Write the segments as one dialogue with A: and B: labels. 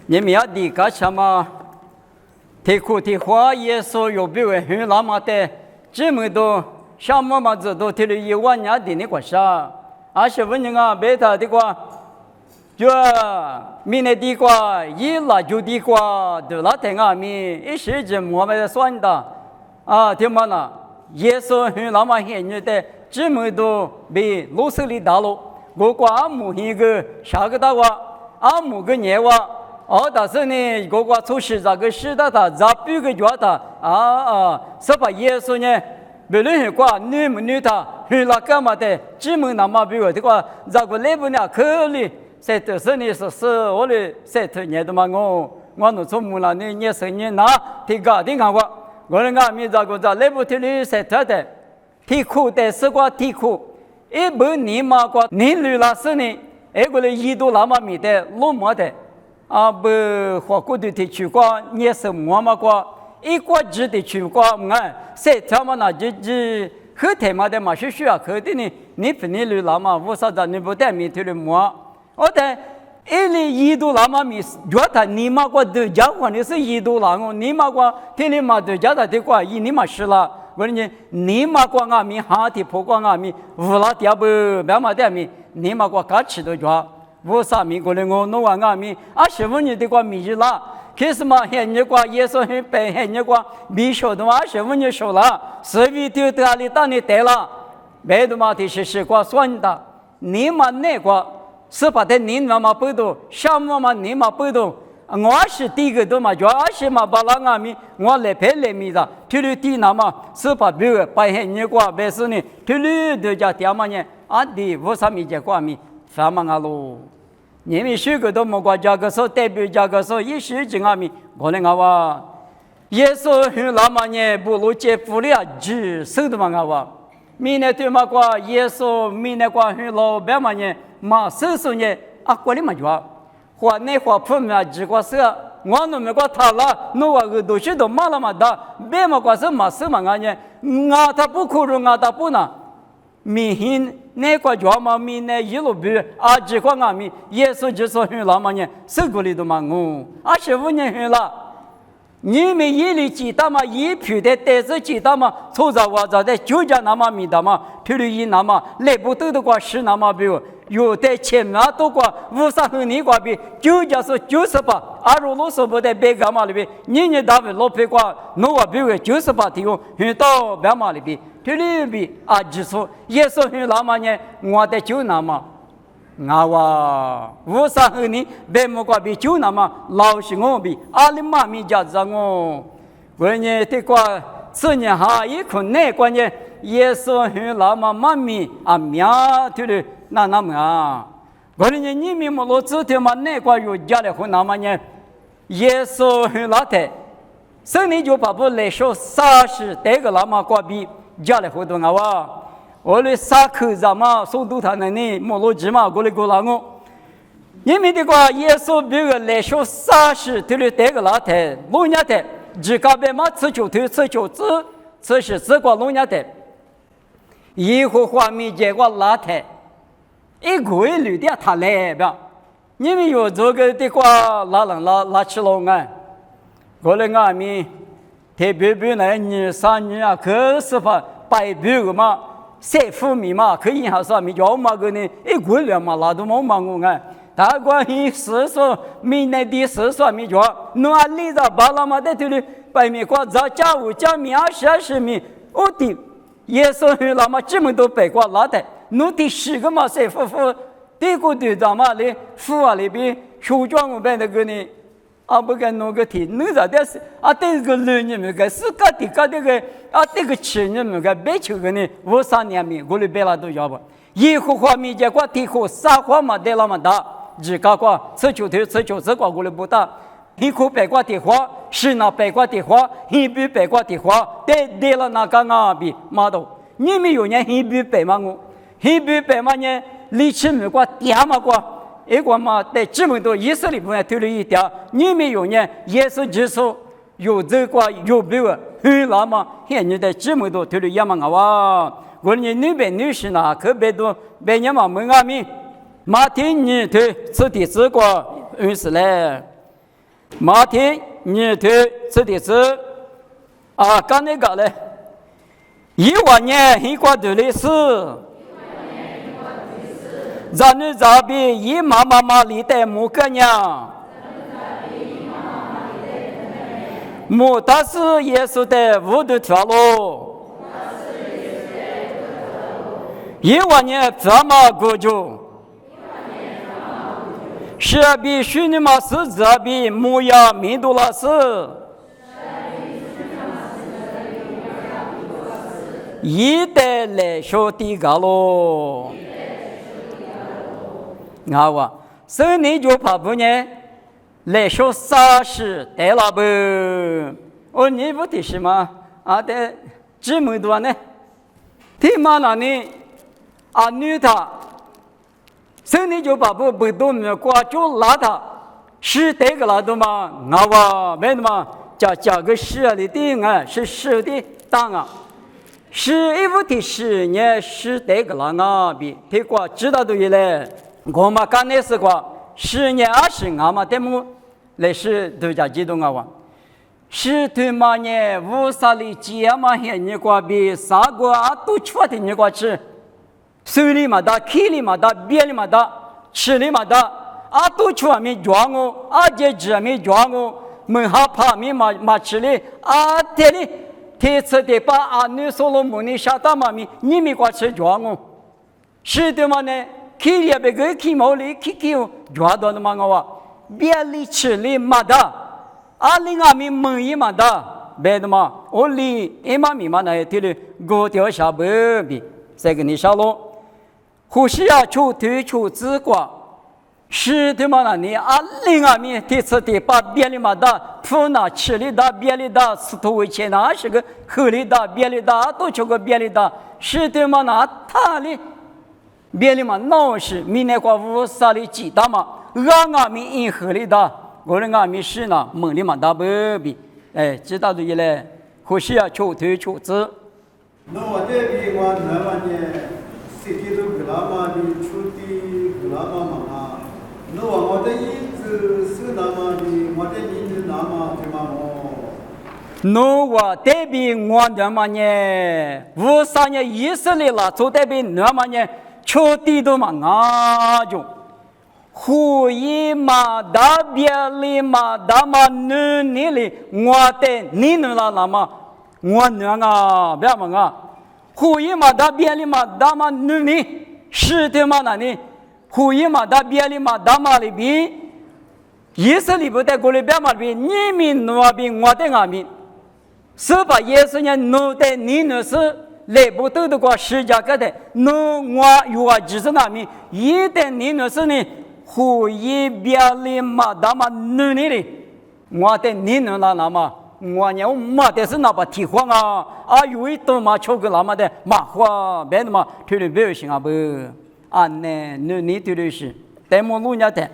A: 你们要理解什么？提苦提花耶稣有比为很那么的这么多，什么嘛子都提了1万年的那个啥，20分钟啊，别他的话，就明年的话，1拉就的话，对了，听啊，一时间我们算的啊，听嘛呢？耶稣很那么现在的这么多被罗斯里打了，我挂木一个啥个大话，木个年话。但是呢，我出事这个事的他，咋不个觉得是把耶稣呢，不论是quoi，女不女他，很那干嘛的，只么那么比我的话，这个来不了可里，在这是呢是我的在头年的嘛，我弄出木了呢，你是你拿提个的看过，我那个米这个在来不提里在头的，提苦的是quoi提苦，一不你嘛quoi，你女了是呢，个的一度那么米的落寞的。不花过的去过，也是我嘛过，一国之的去过，谁他妈那和他妈的嘛是需要喝的呢？你不你路那么无啥子，你不带米去的么？但一度那么米，觉得你嘛过的家伙你是一度那个，你嘛过天你嘛的家的的过，你嘛是了，我说你嘛过阿米哈的破过阿米，无拉第二不别嘛的米，你嘛过嘎吃的着。我啥米过来我弄完阿米，20分钟的话米日啦，可是嘛现在话耶稣很白，现在话米少的嘛20分钟少了，所以就在里当你得了，别的嘛的是话算的，你嘛那个是把的你嘛不懂，什么嘛你嘛不懂，我是第一个都嘛就20嘛把那阿米我来陪来米的，听了第那嘛是把别个把现在话别是呢，听了就叫爹妈呢，的我啥米结果米啥嘛阿喽。你们许个都没过这个说代表这个说一时间阿米，可能啊耶稣很那么呢，不如接不了只手的嘛啊明年对嘛过耶稣明年过很老别嘛呢，嘛手呢过来嘛就话那话不嘛只过是我那么过他了，那我个东西都买了嘛的，别嘛过是嘛手嘛呢，他不可能他不呢。明显那个叫嘛明年一路比这个阿米耶稣就说很老嘛呢，是个里头嘛25年很了，你们一里记得嘛，一批的但是记得嘛，从这我这的就叫那么米的嘛，推了一那么来不得的话是那么比有的前面都过50和你过比，就叫是98，如果说不得别干嘛里边，你大为老别过，那我比为98提供，很到别嘛里边。这里边就说耶稣很那么呢，我的就那么，我50和你别么过比就那么老是我比阿里妈咪家子我呢的话，此年哈一困难关键耶稣很那么妈咪苗对了那么我呢你们么老子的嘛那个有家的很那么呢，耶稣很那的，所以你就把不来说30这个那么过比。家里活动我的啥口子嘛，速度他那里莫罗吉嘛，过来过来我，因为的话，耶稣比个来说30，对了，这个老太，老年的，只搞别嘛，吃酒头，吃酒子，吃是吃过老年的，以后画面结果老太，一个一旅的他来不？因为有这个的话，拉起老安，过来俺们。特别呢，你3年可是白别个嘛，3副米嘛，可以还是米叫嘛个呢？一个月嘛，那都没忙我大关于是说，明年的是说米叫，那里头把那么的对了，白米瓜子家务家米20米，我的也是那么这么多白瓜拉的，那第10个嘛3副，这个队长嘛的副里边修装我们那个呢。不跟那个天，那咋的是这个人你们个是个的个这个这个钱你们个别求个呢，53年米我里别了都要不，以后话米结果地后啥话嘛得那么大，只搞个吃酒头吃酒这个我里不大，一口白瓜的话是那白瓜的话，一笔白瓜的话得了那个比马头，你们有年一笔白嘛我，一笔白嘛呢，力气没瓜点嘛瓜。一个嘛，在这么多以色列朋友推了一条，你们有呢，也是就说有这个有别个，很那么现在在这么多推了一嘛我你那边女士呢，可别多，别人嘛问阿米，马天你推此地这个是嘞，马天你对这的是啊，刚那个嘞，1万年一挂的历史，咱们这边一妈妈里的木个娘，木大是耶稣的无的条路，1万年怎么过去？是比虚拟嘛是这比木呀民度了是，一代来说的个喽。啊哇，所以你就怕不呢？来说啥事得了不？哦，你不提什么？啊的，这么多呢？听嘛那呢？啊女他。所以你就把不动的挂就拉他，是这个拉的吗？啊哇，没的嘛，加个是的定啊，是的当啊，是一物的是呢，是这个拉啊比，他挂知道的嘞，我们干的是挂10年20年嘛，他们来是都叫激动啊哇，是对嘛呢？无啥里几嘛些你挂比啥个啊都缺的你挂吃。手里嘛的，口里嘛的，别里嘛的，吃里嘛的，啊都去外面装哦，啊这这面装哦，门下旁边嘛吃里，啊这里，这次的把啊女所罗门的下大嘛面，你没挂吃装哦，是的嘛呢，口里别个口毛里口装到的嘛我话，别里吃里嘛的，啊另外面门里嘛的，别的嘛，我里一嘛面嘛那这里过条下不比，这个你晓咯。呼吸啊，出推出自挂，是的嘛？那你啊，另外面这次的把别里嘛的，铺那吃里的别里的，石头为钱那是个河里的别里的，都出个别里的，是的嘛？那他里别里嘛，闹是明年过无啥里几大嘛？俺们因河里的，我的俺们是呢，门里嘛大不比，哎，知道的一嘞，呼吸啊，出推出自。
B: 那我这边我那么呢？세계도 그라마비 출디 그라마마나 너 어디 이즈 스나마비 어디 이즈 나마 대마모
A: 너와 대비 원자마냐 우사냐 이슬리라 저 대비 너마냐 초디도 망아죠 후이마다 비알리마다마 느니리 와테 니느라라마 원냐가 벼망아呼伊马达别里马达马努尼是的嘛那呢？呼伊马达别里马达马里比，耶稣里不在过里边嘛比，你们努比我的阿米，是把耶稣呢努的你努是来不得的过世界个的，努我有啊就是阿米，一的你努是呢呼伊别里马达马努尼的，我的你努啦那么。我呢，我妈的是那把提黄啊，啊有一头嘛抽个那么的麻花，别的嘛推的不要行啊不，啊呢，你推的是，但么路人的，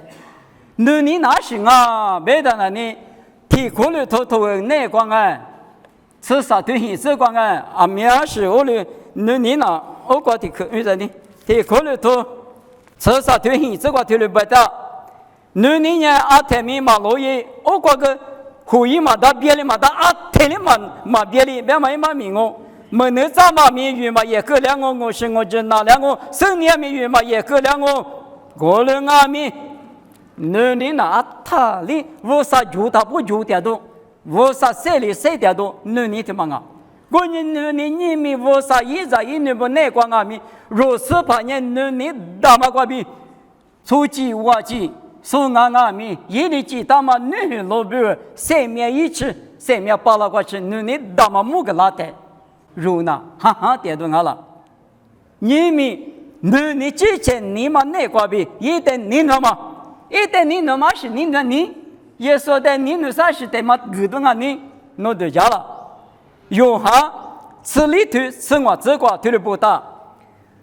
A: 你哪行啊？别的那你提过了头那光啊，吃啥东西这光啊，啊面是我的，你哪我搞的可为啥呢？提过了头吃啥东西这个推的不得，你呢啊台面马路也我搞个。呼伊马达别里马达啊，天里马别里别嘛一马名哦，没能咋嘛名语嘛也可两个我是我真那两个生年名语嘛也可两个，我人阿米，你那他里无啥住他不住的都，无啥谁里谁的都，你怎么啊？我你们无啥一在一年不内光阿米，若是怕你大嘛瓜比，出去挖去。送俺们一里几大嘛女老表三面一吃三面扒拉过去你大嘛木个拉带如那哈哈点动俺了你们你之前你嘛那瓜比一旦你那么一旦你那么是你那你也说的你那啥是的嘛举动啊你弄得家了有哈此里头此我这个头的不大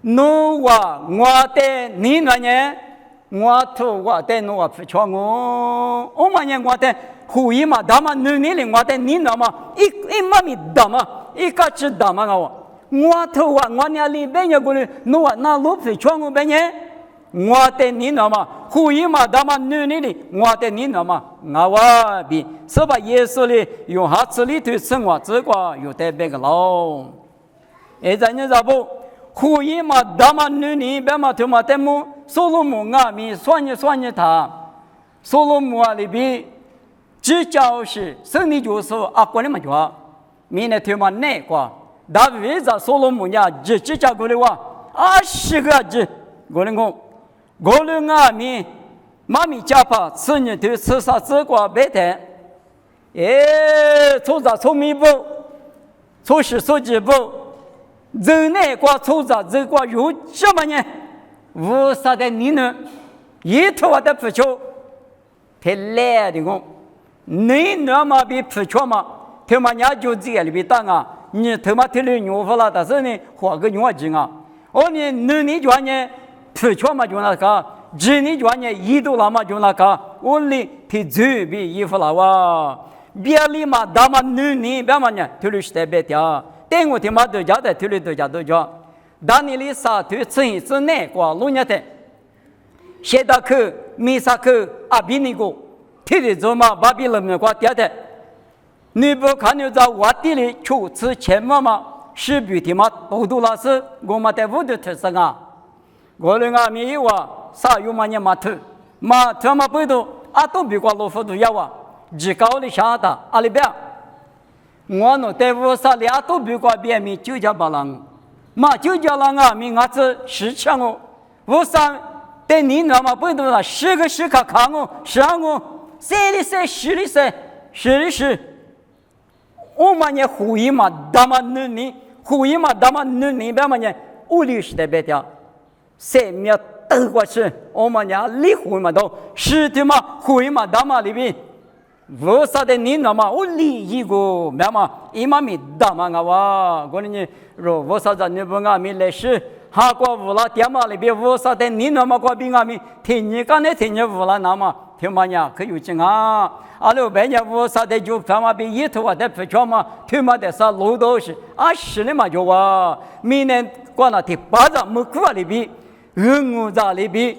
A: 侬我的你那呢我头我的我不错我嘛呢我的呼伊嘛大嘛你哩我的你那么一嘛咪大嘛一个只大嘛我头我呢里边有个侬那路不错我边呢我的你那么呼应嘛，他妈女人的我的你那么我比是把耶稣的用下子里头生活之过有代表个喽。现在你咋不呼应嘛，他妈女人别嘛他妈的么所罗门啊，咪算你他所罗门啊里边只教是生理就是过来嘛就，明天他妈哪个？大卫在所罗门呀，只教过来哇，20个只过来讲。我们啊，妈咪家怕吃你对吃啥子瓜白的，做啥聪明不？做事手机不？人那瓜做啥这瓜有这么呢？无啥的你呢？一头我的不求，太懒的我，你那么比不求嘛？他妈伢就这里边当啊，你他妈听了牛不啦？但是呢，换个牛筋啊，你就呢？不错嘛，就那个，今年就呢，一度了嘛，就那个，我哩提准备衣服了哇，别里嘛，大嘛女别嘛呢，推了是代表的，但我他妈都家的推了都家都家，当你里啥推吃一次呢，过路年的，写到去，米萨去，阿比尼个，推的走嘛，巴比伦的过掉的，你不看你在外地里去吃钱嘛，是比他妈多老师，我们在屋头吃啥啊？我们啊，没有啊，啥有嘛呢？码头嘛不多，都比过老夫都要啊，只高的下的阿里边，我呢在屋啥里都比过别米9家8郎，9家郎啊，米子10强哦，屋啥在你那么不多了，10个10卡看我，10我3里310里3 10里10，我们呢呼应嘛，大嘛你呼应嘛，大嘛你别嘛呢，5里是代表的。3秒倒过去，我们家离婚嘛都是的嘛，婚嘛大嘛里边，为啥的你那么我离一个，没嘛，一嘛没大嘛我过年若为啥子你不俺们来是，哈过无了点嘛里边，为啥的你那么过比俺们，听你刚才听你无了那么，听嘛呀可有劲啊，阿拉白年为啥的就他妈比一头啊的不错嘛，听嘛的啥路都是，10里嘛就哇，明年过那第8张没过里边。我在里边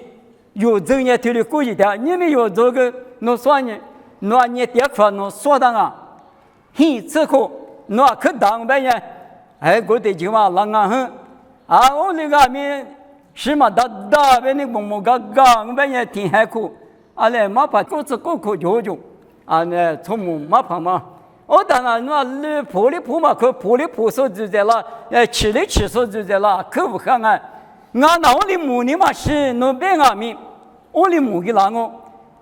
A: 有正业推的过一点，你们有这个弄算呢？那你点块弄说当啊？嘿，这个那可当白呢？我得就嘛啷个哼我那个面是嘛大白那某个刚白呢挺海苦，来马把各自各口就那从马旁嘛。我当然那破里破嘛，可破里破手就在了，吃里吃手就在了，可不看啊。俺那我的母你嘛是那边俺们，我的母给哪个？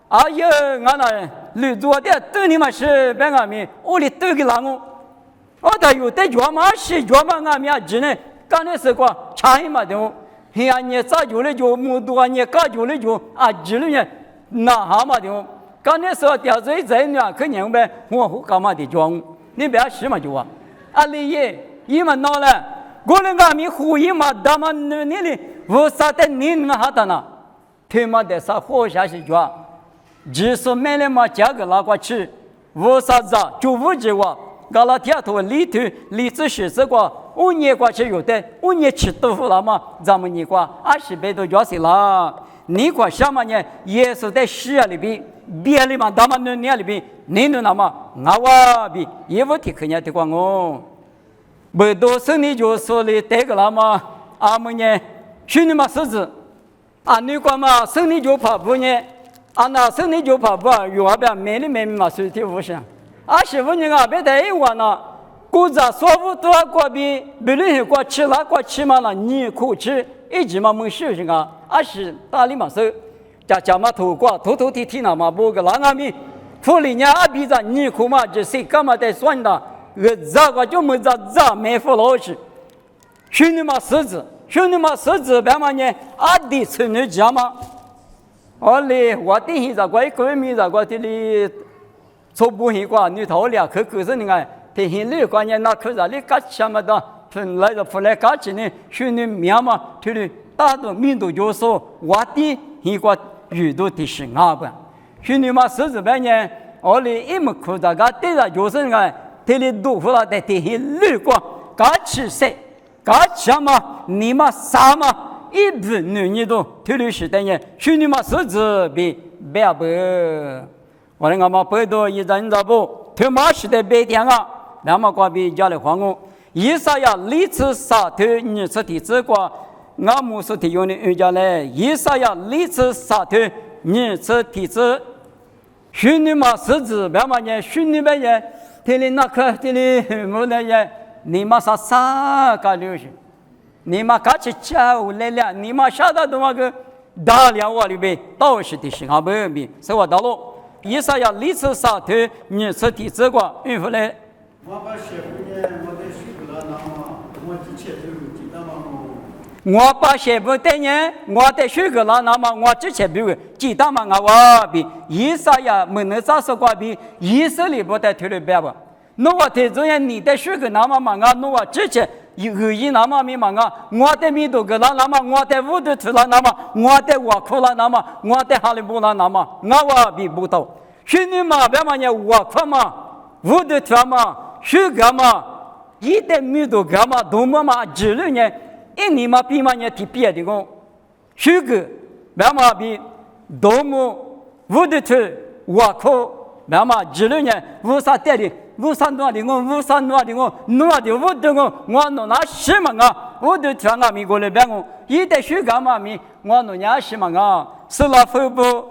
A: 俺那绿做的对你嘛是边俺们，我的对给哪个？我他有的脚嘛是脚嘛俺们啊，只能刚才是个差异嘛的哦。你咋就了就木多你搞就了就只能那哈嘛的哦。刚才说掉嘴在呢，可明白我干嘛的装？你别是嘛就你也伊嘛闹了。我们俺们呼应嘛，大嘛你哩，为啥的你那哈的呢？他妈的啥活下去做？只是买了嘛，价格拿过去，为啥子就不知我？搞了天头里头里子是这个，5年过去有的，5年吃豆腐了嘛？咱们你过20倍都要死了。你过什么呢？耶稣在10里边，别里嘛，大嘛你里边，你那么我比也不提可人的光哦。不多生你就说的这个了嘛？们呢，去你嘛狮子，你管嘛生你就跑步呢？那生你就跑步，有边没里嘛水体无声。15年别太晚了，古早说不多过比，别人过吃了过吃嘛了，你可吃，一直嘛没事情啊。20大里嘛是，家嘛头过头提那嘛不个那俺们，府里呢比着你可嘛这谁干嘛在算的？这个就没这没福老师，兄弟们狮子别嘛呢？的是你家嘛？我的现在过一个米在过这里做不起过，你头俩可是你看，这现在关键那可是你干什么的？从来的出来干起呢？兄弟面嘛，这里大多民都就说我的一个遇到的是哪个？兄弟们狮子别呢？我一没看到个对了，就是你看。这里豆腐了，在这些绿光，干吃谁？干什么？你们啥嘛？一部女人都推理时代呢，去你妈狮子比白不？我们嘛不多一人咋不？他妈时代白天啊，那么关比家里黄我，以啥呀？历次啥头你是提这个，俺们是提用的人家嘞，以啥呀？历次啥头你是提这？去你妈狮子白嘛呢？去你妈呢？这里那个这里没那些，你妈啥干流行？你妈干起家来了，你妈晓得多少个大量我里边都是的信号不明，是我道路。以啥呀？历次啥头你是提这个，因为嘞。
B: 我把学部呢，我在学不了那么，我之前都记得嘛。
A: 我把学部的呢，我在学个了那么，我之前比如记得嘛，我比以啥呀？没能咋说过比以色列不在推了别吧？那我在这样你在学个那么嘛，那我之前。有一那么密码啊，我在米多个了那么，我在屋头吃了那么，我在瓦库了那么，我在哈利布了那么，我比不到。去你妈别嘛呢，瓦库嘛，屋头吃嘛，学个嘛，一代米多个嘛，多么嘛，几六年，一年嘛比嘛呢提别的个，学个别嘛比多么屋头吃瓦库，别嘛几六年无啥带的。无三多的我，无三多的我，我的我的我弄那什么啊？我都听俺们过来别我，一代学干嘛咪？我弄那什么啊？是那父母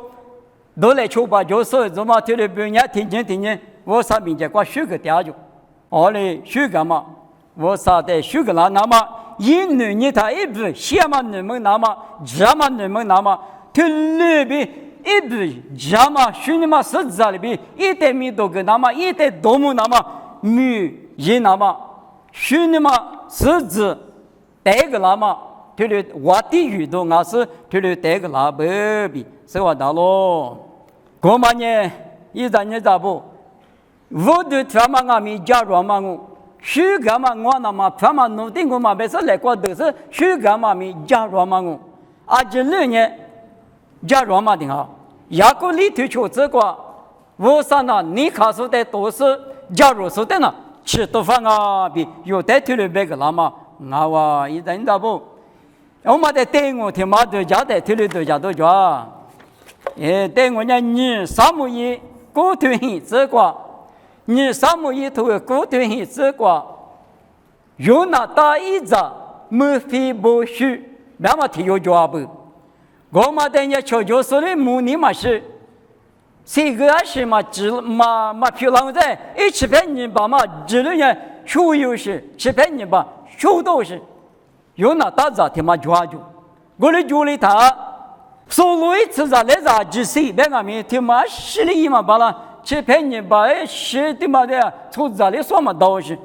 A: 都来求吧，就是怎么听了别人听见，我啥名字挂学个调就，我嘞学干嘛？我啥的学个那么，一女你他一不写嘛你们那么，这嘛你们那么，听那边。一笔家嘛，兄弟嘛，是在里边一代米多个那么，一代多么那么，米一那么，兄弟嘛，是指带个那么，对了，我的语都我是对了带个那不比，是我到咯。过嘛呢，一咱呢咋不？我的他妈俺们家人嘛我，许个嘛我那么他妈弄定我嘛，别说来过都是许个嘛们家人嘛我，啊这2年。家人嘛的哈，雅各里头求这个，我说呢，你看书的都是假如说的呢，吃多饭啊，比有的推了别个那么，我一人咋不？我们在对我听嘛都家的推了都家都家，对我呢，你啥么一过头很这个，你啥么一头过头很这个，有那大一着没非不许，那么提有家不？我们等下求求说的目的嘛是，这个是嘛只嘛漂亮在一起陪你把嘛只能呀学有时，去陪你把学到是，有那大家他妈抓住，我的家里他，所有一次在来在只是别个面他妈心里嘛把了，去陪你把是他妈的从这里说嘛到是，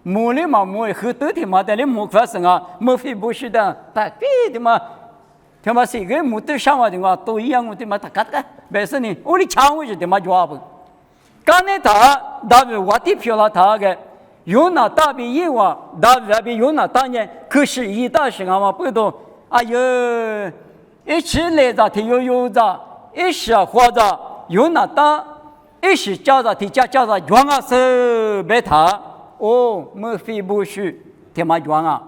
A: 木里嘛木很多他妈的你木块生啊，木非不是的，他别的嘛。他妈是个木头上话的话都一样，我他妈他干的，没事呢。我的枪我就他妈抓不。刚才他大约我的票了他个，有那大比一话，大约比有那当年可是一大时间嘛不懂。哎呦，一起来着他有着，一时或者有那大，一时叫着他叫着装啊是别他哦，没非不许他妈装啊，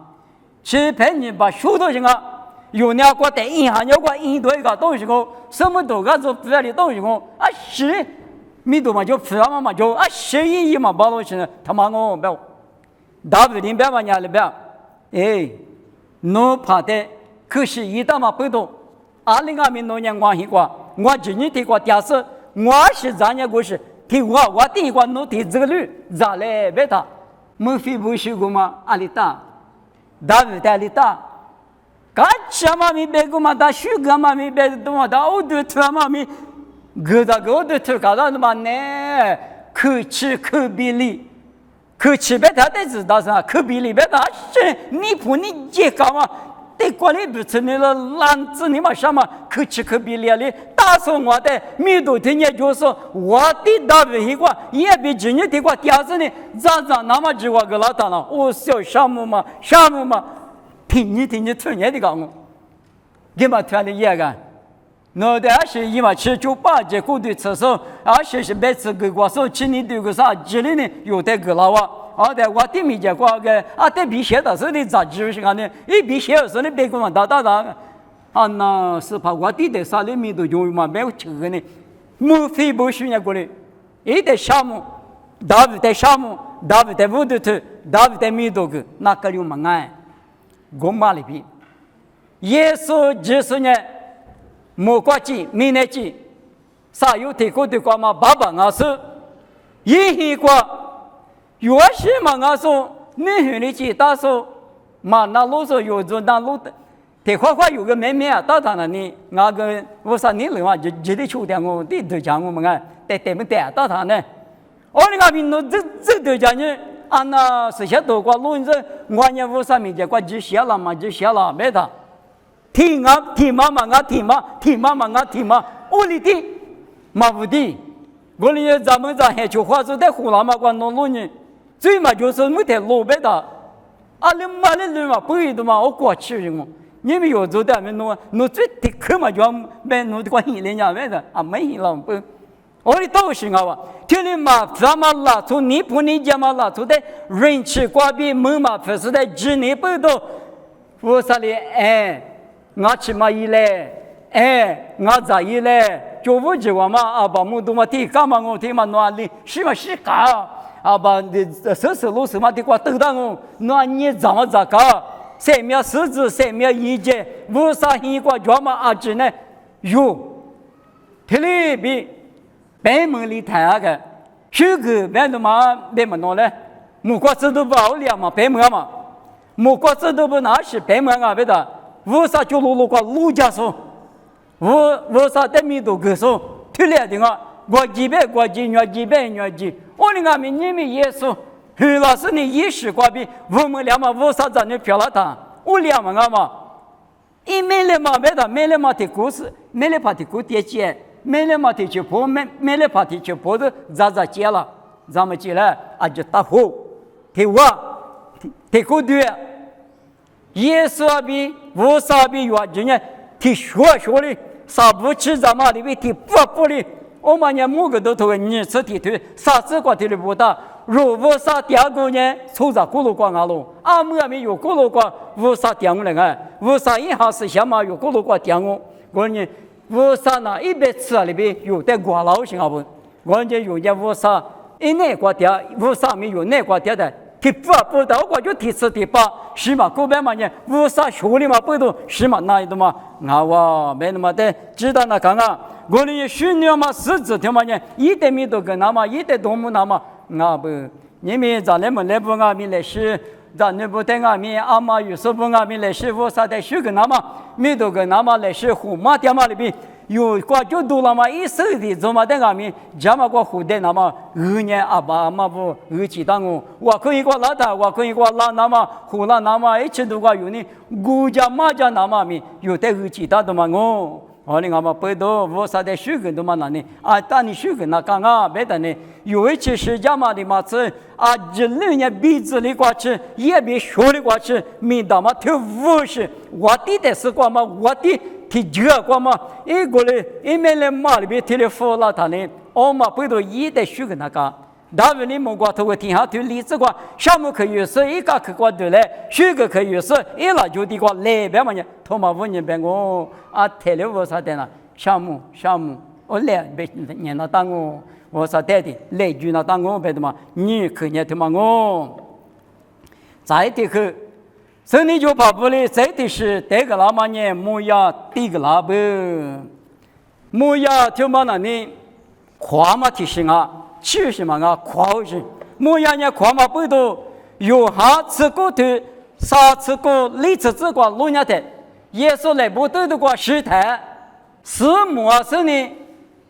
A: 去陪你把手头人啊。有那个在银行有个印度一个东西个，什么都个做不了的东西个，啊是，米多嘛就不要嘛就啊11亿嘛包东西呢，他妈我不要，大不了别嘛伢里边，侬怕的，可是一到嘛不懂，2020年关系过，我今年提过电视，我是咱家故事，提我第一个侬提这个率，咋来别他，没非不学过吗？阿里大，大不阿里大。干什么咪别个嘛？他许个嘛咪别个嘛？他我都吃嘛咪，个个我都吃干啥子嘛呢？可吃可比例，可吃别他得知道是吧？可比例别他是你不你也搞嘛？得管理不吃那个篮子你嘛什么？可吃可比例哩，打说我的米多听见就说我的大不一个，也比今年的个第二次呢，咋那么几个个老大了？我小项目嘛。听你突然的讲我，你嘛突然的也干，那的而且伊嘛吃酒吧这过对厕所，而且是每次给我说去年对个啥，这里呢有的个老啊，在我的面前过个在比写的时候的杂志是干的，一比写的时候的别个嘛打那是怕我的啥里面都用嘛没有吃的呢，莫非不需要过来，一在项目，大卫在项目，大卫在屋头头，大卫在面头个，那个有嘛爱，我妈里边，耶稣就是呢，莫挂记，没那记。啥有提过的话嘛，爸爸我说，一话，有些嘛我说，你和你去打说，嘛那路上有做那路的，提花有个妹妹啊，到他那里，我跟我说你来嘛，就得出点我，得都讲我们啊，得不得到他呢？我那边弄这都讲呢，那是些多过路子，我呢我上面就过就写了嘛，就写了没得，听妈妈我听妈妈我听妈，我里的。嘛不的，我们咱们还就话说在湖南嘛，关弄路呢，最嘛就是没得路呗的，你妈的路嘛不会的嘛，我过去的嘛，你们有做的没弄最的可嘛就没弄的关一年家没的没了不，我的都是啊，这里嘛咱们拉出你不你家嘛拉出的人吃瓜比门嘛不是在指你不都，我说的我吃嘛一来。我在一来就不知道嘛，把木头嘛提干嘛我提嘛哪里是嘛是搞，把这路什么的话都当我，那你怎么搞？三面狮子，三面一节，为啥一个专门只呢？有，特别北门里谈个，这个北门嘛北门哪嘞？木瓜子都不好了嘛，北门嘛，木瓜子都不拿是北门啊，别的，为啥就路过陆家说？我啥在面都个说，出来的我几百我几月几百月几，我的俺们你们耶稣，徐老师你一时挂比，我们俩嘛我啥在那飘了他，我俩嘛俺嘛，一没来嘛别的，没来嘛的故事，没来怕的故事接，没来嘛的去破，没来怕的去破的咋接了，咱们接了就打火，提我，提故对，耶稣比我啥比月今年。提学的，啥不吃咱们里边提不的，我们家某个都头你吃提推，啥子过提的不大，如果啥第二个呢，抽着咕噜光啊喽，我们有咕噜光，为啥点我来啊？为啥一下是想嘛有咕噜光点我呢？为啥呢？一边吃里边有点瓜老行啊不？我这有点为啥一内瓜点，为啥没有内瓜点的？提不到我就提吃提八，是嘛？后边嘛呢？为啥学里嘛不都是嘛？那一度嘛？我没那么的，知道那看啊，我们训练嘛狮子的嘛呢，一点米都跟那么，一点动物那么，不，你们在那么来不俺们来是，在那不带俺们阿妈有时不俺们来是，我啥的学个那么，米都跟那么来是胡马点嘛里边。有过就多了嘛，一手的怎么在俺们家嘛过后代那么年爸嘛不记当我可以过拉他，我可以过拉那么后来那么一起都过有呢，国家马家那么咪有的记当的嘛我的俺们不多，我啥的学个的嘛那呢但你学个那刚刚别的呢，有一次是家嘛的嘛是这6年鼻子里过去，也别学里过去，没到嘛头50是，我的是过嘛我的。提这个嘛，一个嘞，一面嘞马里边提了服了他呢，我嘛不都一得学个那个，大卫你们过头个天下头例子过，项目可以是一个可过对嘞，学个可以是一拉就的过来边嘛呢，他妈5年边我提了我啥的呢？项目，我来别年那当我啥带的，来就那当我别的嘛，你可年他妈再的去。所以你就怕不哩，这的是这个那么呢，木呀，这个那不，木呀就嘛那呢，夸嘛提醒其实嘛夸是，木呀呢夸嘛不多，有下次过头，3次过2次之过路亚的，耶稣来不得的过试探，是木是呢，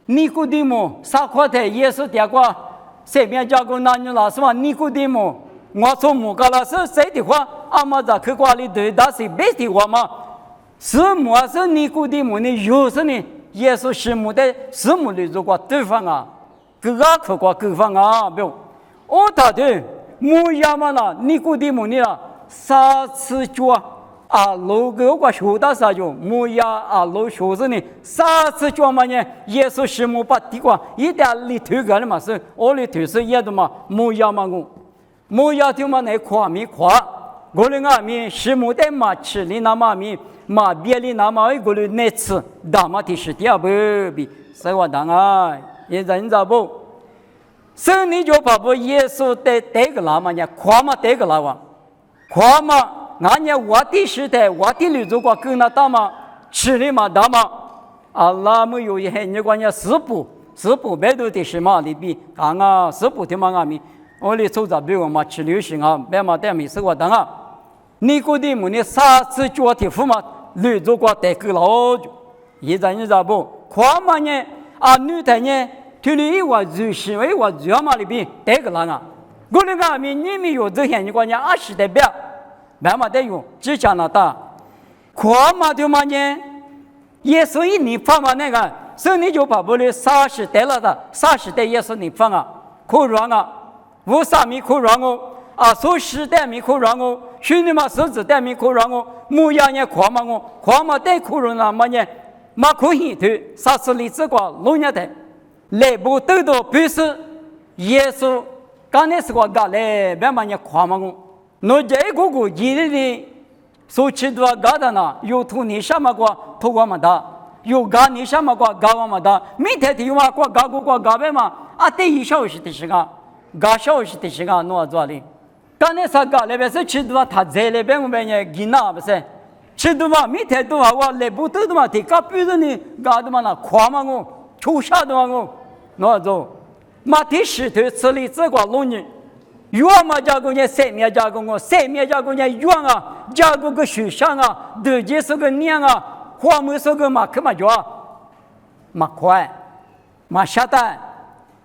A: 尼古丁姆撒块的耶稣点过，随便叫个男女老师嘛，尼古丁姆。我从木高老师谁的话，妈在客观里对他是别的话嘛，是木是尼古丁姆呢，有时呢，耶稣是木的，是木的如果对方各个客观各方不用，我他的木亚嘛啦，尼古丁姆呢3次脚路个我学到啥就木亚路学生呢，3次脚嘛呢，耶稣是木把地瓜一点里头个了嘛是，我里头是也的嘛木亚嘛莫要就嘛那夸米夸，我们阿米是木的嘛吃里那嘛米嘛别里那嘛我们那次大嘛的是第二步比，所以我当啊，现在你咋不？所以你就把不耶稣的这个那嘛呢，夸嘛这个那哇，夸嘛，俺家我的时代，我的女主角跟那大嘛吃里嘛大嘛，阿拉没有一些你关键四步别都的是嘛里比，看啊四步的嘛阿米。我哋做杂比我嘛吃流行啊，别嘛带没事我当啊。你估计么？你啥子脚的父嘛，女做过带个老就，现在你咋不？夸嘛呢？啊，女的呢？听你一话就是，一话就嘛里边带个人啊。我那个你们有这些你关键20代表，别嘛得用，只讲那大。夸嘛就嘛呢？也所以你放嘛那个，所以你就把不了30代了的，30代也是你放啊，可软啊。53米可让我啊，说10代米可让我，兄弟嘛14代米可让我，牧羊也夸嘛我，夸嘛带可让那么呢，马可以头啥子例子过龙年代，来不得到不是耶稣，刚才是个干来，别嘛呢夸嘛我，那这个一日的所吃的干的呢，有土你什么过土我们的，有干你什么过干我们的，明天的有嘛过干过干别嘛，啊得1小时的时间。搞笑是的时间弄做的，刚才啥搞那边是吃多他在那边我们也给那不是，吃多嘛，每天都我来不得的嘛，他搞别人的搞的嘛那夸嘛我，抽下的嘛我，弄做，嘛第10头吃里这个弄的，远嘛加工呢，3面加工我，3面加工呢远啊，加工个水上啊，豆角是个娘啊，花木是个嘛，干嘛叫啊，嘛快，嘛下单。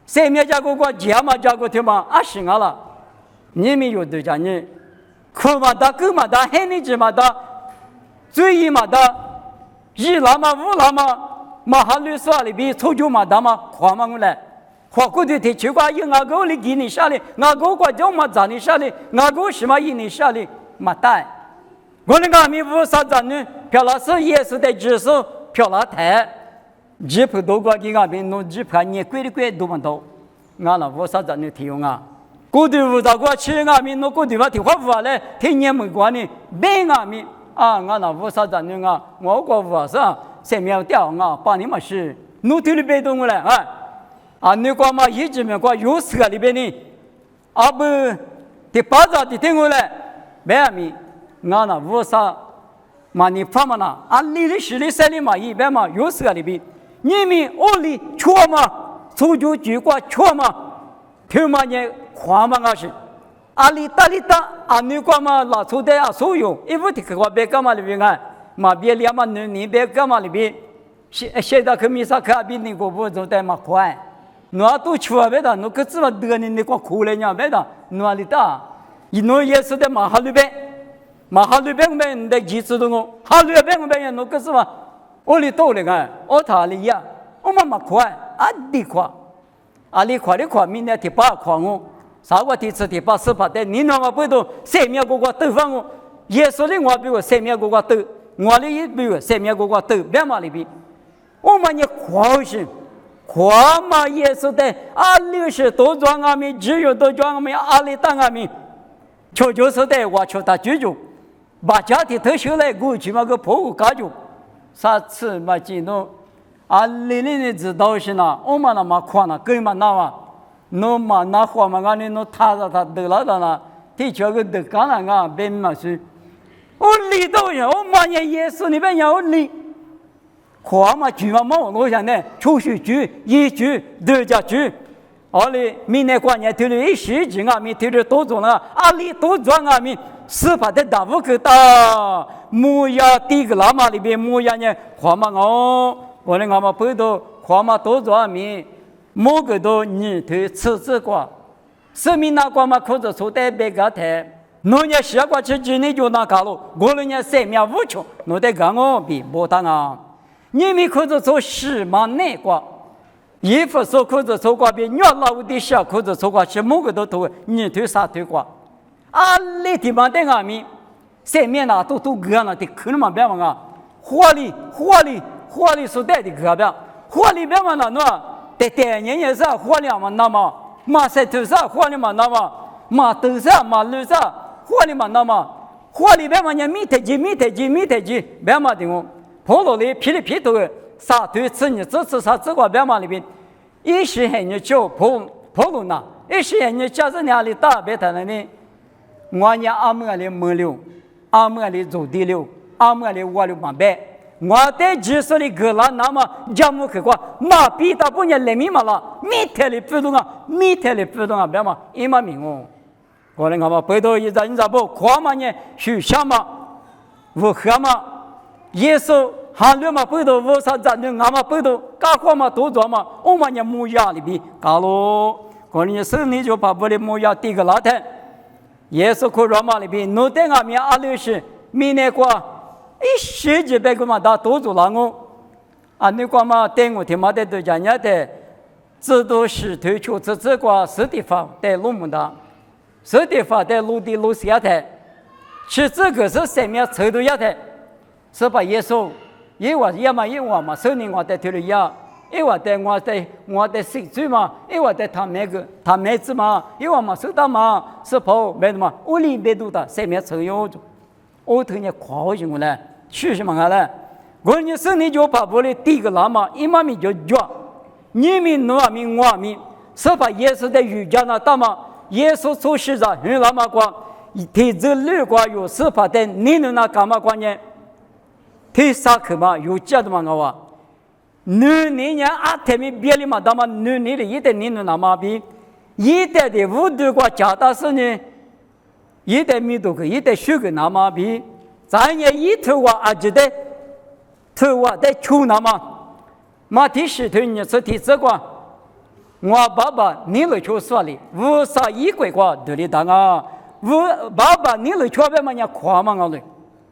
A: 3面加工过，2嘛加工的嘛，20了。你们有对讲呢？可嘛大，够嘛大，海里子嘛大，最一嘛大，1拉嘛5拉嘛，嘛哈律师里边抽酒嘛大嘛，夸嘛我来，夸过的提起过，有俺个里给你下来，俺个过叫嘛咋你下来，俺个什么一你下来，嘛大。我那个米5啥子呢？漂亮是也是在指数漂亮台。几盘多过给俺们弄几盘，你贵的贵都蛮多，俺那我啥子你提用啊？过去我咋过去俺们弄过去话提花花嘞，提年没关的，别俺们啊，俺那我啥子你啊？我过我是3面掉啊，把你们是弄提的别动我来啊，你过嘛一直没过有4个里边呢，啊不，第8张的听我来，别俺们俺那我啥嘛你放嘛那，俺里的10里3里嘛一边嘛有4个里边。你们屋里缺嘛？出就举过缺嘛？听嘛呢？夸嘛我是，阿里大里大，阿你过嘛拿出的啊所有，一不提个别干嘛里边啊？嘛别两嘛你别干嘛里边？现在可没啥可比你个不做的嘛快，那都缺别的，那个怎么得你个苦了呢？别的，那里大，一弄也是的嘛哈里边，嘛哈里边我们的几次都我，哈里边我们也那个什么？我里多了个，我他里呀，我妈妈快，阿弟快，阿里快的快，明天第8快我，啥个第7第8 18的，你那么不都3面个个都放我，耶稣的我比我3面个个都，我的也比我3面个个都，别嘛里边，我们也快些，快嘛耶稣的，阿60多装阿米，只有多装阿米，阿里当阿米，就是的，我求他居住，把家庭退休来过去嘛个破屋家住。啥次嘛记弄，啊，里的知道是呐，我们那么宽了，根本那嘛，侬嘛那话嘛，俺哩侬踏着他得了的啦，的确个得干了啊，别嘛是，我里头人，我嘛也是那边有里，话嘛句嘛冇，我想呢，出去句一句2家句，阿里明年过年头里10句啊，米头里多种了，阿里多装啊米。司法的大屋可大，木呀第个喇嘛里边木呀呢，花嘛哦，我那俺们不都花嘛多做米，某个都你头吃这个，生命那个嘛可是出在别个台，侬也下过去今年就那搞了，我那年3面5穷，侬得讲我比不当啊，你们可是做10嘛那个，衣服说可是做过比鸟老的小可是做过去某个都头，你头啥头过。啊，那地方在俺们3面呐都割了的，可能嘛别嘛啊，火里是带的割别，火里别嘛那喏，在年也是火里嘛那么，马赛头上火里嘛那么，嘛都啥嘛路啥，火里嘛那么，火里边嘛人米太急，别嘛的我，跑路里噼里噼头的，啥对吃你这次啥这个别嘛里边，一时还你就跑路那，一时还你家是哪里大别谈了呢？我家阿姆里没了，阿姆里走地了，阿姆里我了嘛别。我在技术里格拉那么项目去过，马比大半年来米嘛了，米太里不动啊，别嘛，一嘛明哦。我那个背头一张不，夸嘛呢，许下嘛，无喝嘛，耶稣韩流嘛背头无啥子呢，俺嘛背头干活嘛多做嘛，我嘛呢木牙里边搞咯，我呢生理就把不里木牙第个老太，耶稣可罗马里边，弄得俺们阿六是米那个。十几百个嘛，他多做了我，你讲嘛，对我听嘛的都讲伢的，制度是推出这个实地法在路么的，实地法在陆地路下的，是这个是什么程度下的？是把耶稣，一话嘛，圣灵我在推了呀，一话在我在水嘴嘛，一话在他妹子嘛，一话嘛手打嘛，是跑没的嘛，屋里没多的，什么程度？我头呢夸我行过来。去什么了？我你生你就把不里第一个喇嘛，一妈咪就叫，你们我们我们，是把耶稣的瑜伽那大嘛？耶稣出世了，很喇嘛光，提这六个有是把的你那干嘛关键？提啥去嘛？有价的嘛我话，你呢阿他们别里嘛，他妈你的一代你那嘛比，一代的五度个加大是呢，一代米多个，一代十个那嘛比。咱也一头话啊，觉得头话在求那么，马蹄石头你是提这个，我爸爸你来求说哩，无啥一块块对里当啊，我爸爸你来求别么人夸嘛我嘞，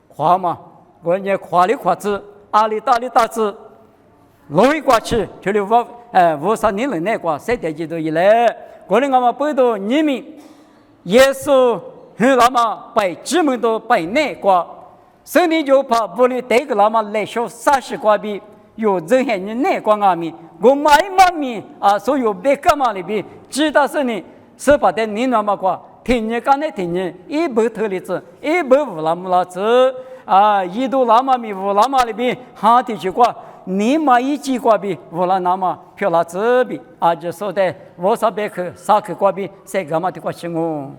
A: 夸嘛，我人夸里夸子，阿里大子，路一过去就是无啥你来那个，谁在几多一来，我们嘛不到你们，耶稣很那么拜知门都拜那个。圣灵就怕不里带个那么来小30块币，有人还你那光阿米，我买米啊，所有别干嘛里边，知道是你是把的你那么挂，听你刚才听你一百头里子，一百五那么子啊，一度那么米五那么里边，哈的去挂，你买一几块币，五那么票那子币啊，就说的我啥别去啥去块币，谁干嘛的挂钱哦。